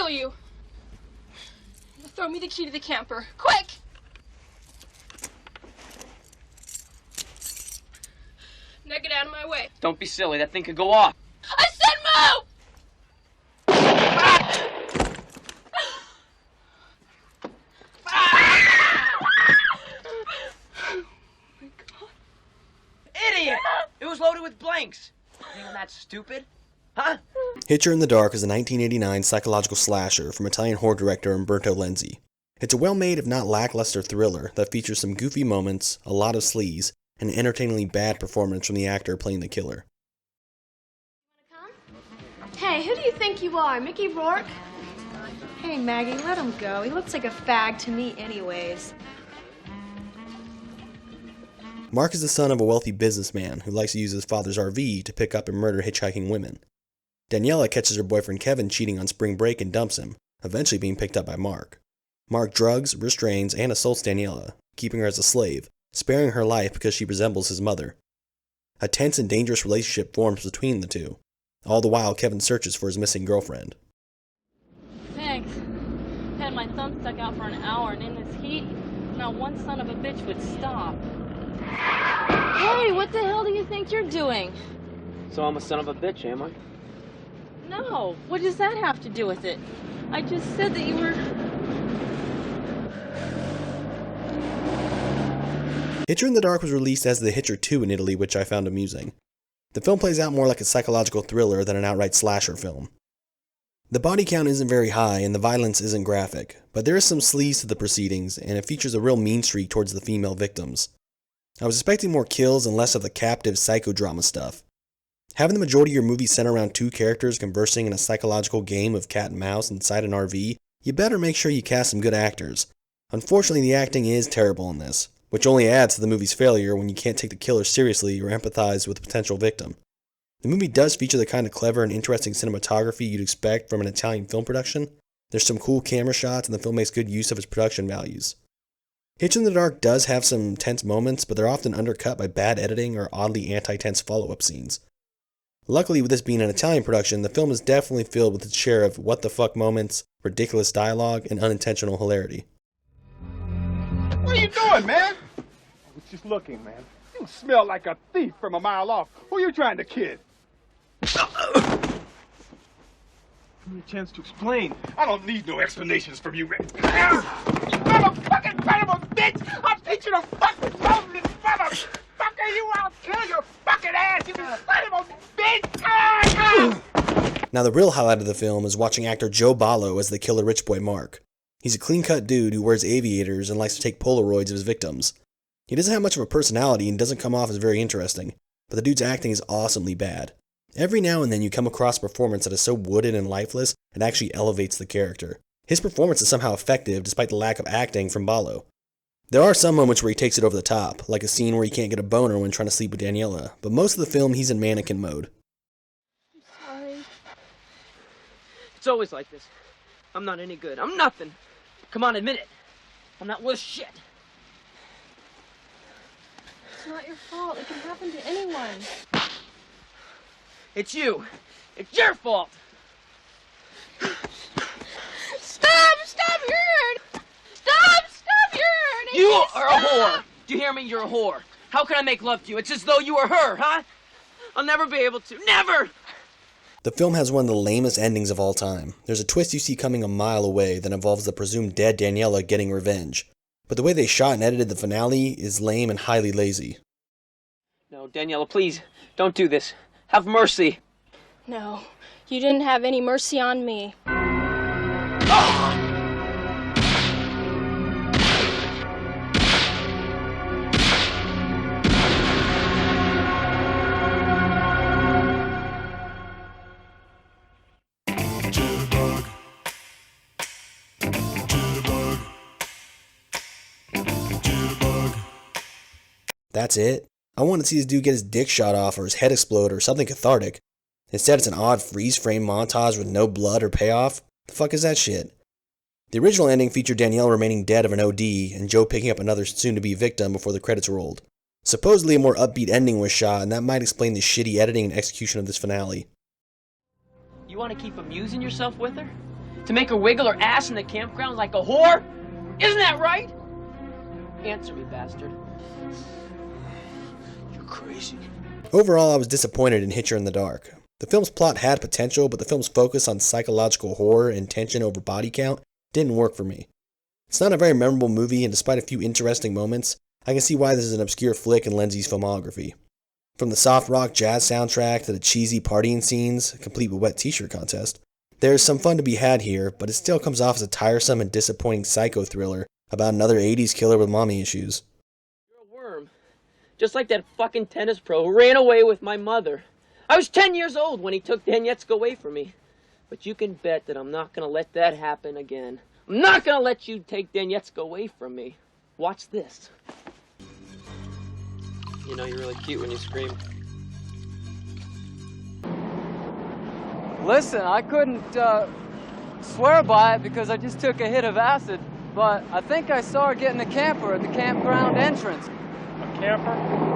kill you. Throw me the key to the camper. Quick! Now get out of my way. Don't be silly. That thing could go off. I said move! Oh my God. Idiot! It was loaded with blanks. You think I'm that stupid? Huh? Hitcher in the Dark is a 1989 psychological slasher from Italian horror director Umberto Lenzi. It's a well-made, if not lackluster, thriller that features some goofy moments, a lot of sleaze, and an entertainingly bad performance from the actor playing the killer. Hey, who do you think you are, Mickey Rourke? Hey, Maggie, let him go. He looks like a fag to me anyways. Mark is the son of a wealthy businessman who likes to use his father's RV to pick up and murder hitchhiking women. Daniela catches her boyfriend Kevin cheating on spring break and dumps him, eventually being picked up by Mark. Mark drugs, restrains, and assaults Daniela, keeping her as a slave, sparing her life because she resembles his mother. A tense and dangerous relationship forms between the two. All the while, Kevin searches for his missing girlfriend. Thanks. Had my thumb stuck out for an hour, and in this heat, not one son of a bitch would stop. Hey, what the hell do you think you're doing? So I'm a son of a bitch, am I? No, what does that have to do with it? I just said that you were... Hitcher in the Dark was released as The Hitcher 2 in Italy, which I found amusing. The film plays out more like a psychological thriller than an outright slasher film. The body count isn't very high and the violence isn't graphic, but there is some sleaze to the proceedings and it features a real mean streak towards the female victims. I was expecting more kills and less of the captive psychodrama stuff. Having the majority of your movie center around two characters conversing in a psychological game of cat and mouse inside an RV, you better make sure you cast some good actors. Unfortunately, the acting is terrible in this, which only adds to the movie's failure when you can't take the killer seriously or empathize with the potential victim. The movie does feature the kind of clever and interesting cinematography you'd expect from an Italian film production. There's some cool camera shots and the film makes good use of its production values. Hitcher in the Dark does have some tense moments, but they're often undercut by bad editing or oddly anti-tense follow-up scenes. Luckily, with this being an Italian production, the film is definitely filled with its share of what-the-fuck moments, ridiculous dialogue, and unintentional hilarity. What are you doing, man? I was just looking, man. You smell like a thief from a mile off. Who are you trying to kid? Give me a chance to explain. I don't need no explanations from you, man. You motherfucking son of a bitch! I'll teach you to fucking love this motherfucker! You, I'll kill your fucking ass, you son of a bitch! Now the real highlight of the film is watching actor Joe Ballo as the killer rich boy Mark. He's a clean-cut dude who wears aviators and likes to take Polaroids of his victims. He doesn't have much of a personality and doesn't come off as very interesting, but the dude's acting is awesomely bad. Every now and then you come across a performance that is so wooden and lifeless it actually elevates the character. His performance is somehow effective despite the lack of acting from Ballo. There are some moments where he takes it over the top, like a scene where he can't get a boner when trying to sleep with Daniela, but most of the film he's in mannequin mode. I'm sorry. It's always like this. I'm not any good. I'm nothing. Come on, admit it. I'm not worth shit. It's not your fault. It can happen to anyone. It's you. It's your fault. Stop! Stop! You're hurting! Stop! Stop! You're hurting! You me. are a whore. Do you hear me? You're a whore. How can I make love to you? It's as though you were her, huh? I'll never be able to. Never! The film has one of the lamest endings of all time. There's a twist you see coming a mile away that involves the presumed dead Daniela getting revenge. But the way they shot and edited the finale is lame and highly lazy. No, Daniela, please, don't do this. Have mercy. No, you didn't have any mercy on me. That's it? I want to see this dude get his dick shot off or his head explode or something cathartic. Instead, it's an odd freeze-frame montage with no blood or payoff. The fuck is that shit? The original ending featured Danielle remaining dead of an OD and Joe picking up another soon-to-be victim before the credits rolled. Supposedly a more upbeat ending was shot, and that might explain the shitty editing and execution of this finale. You want to keep amusing yourself with her? To make her wiggle her ass in the campground like a whore? Isn't that right? Answer me, bastard. You're crazy. Overall, I was disappointed in Hitcher in the Dark. The film's plot had potential, but the film's focus on psychological horror and tension over body count didn't work for me. It's not a very memorable movie, and despite a few interesting moments, I can see why this is an obscure flick in Lenzi's filmography. From the soft rock jazz soundtrack to the cheesy partying scenes, complete with wet t-shirt contest, there is some fun to be had here, but it still comes off as a tiresome and disappointing psycho thriller about another 80's killer with mommy issues. You're a worm. Just like that fucking tennis pro who ran away with my mother. I was 10 years old when he took Donetsk away from me. But you can bet that I'm not going to let that happen again. I'm not going to let you take Donetsk away from me. Watch this. You know, you're really cute when you scream. Listen, I couldn't swear by it because I just took a hit of acid, but I think I saw her getting a camper at the campground entrance. A camper?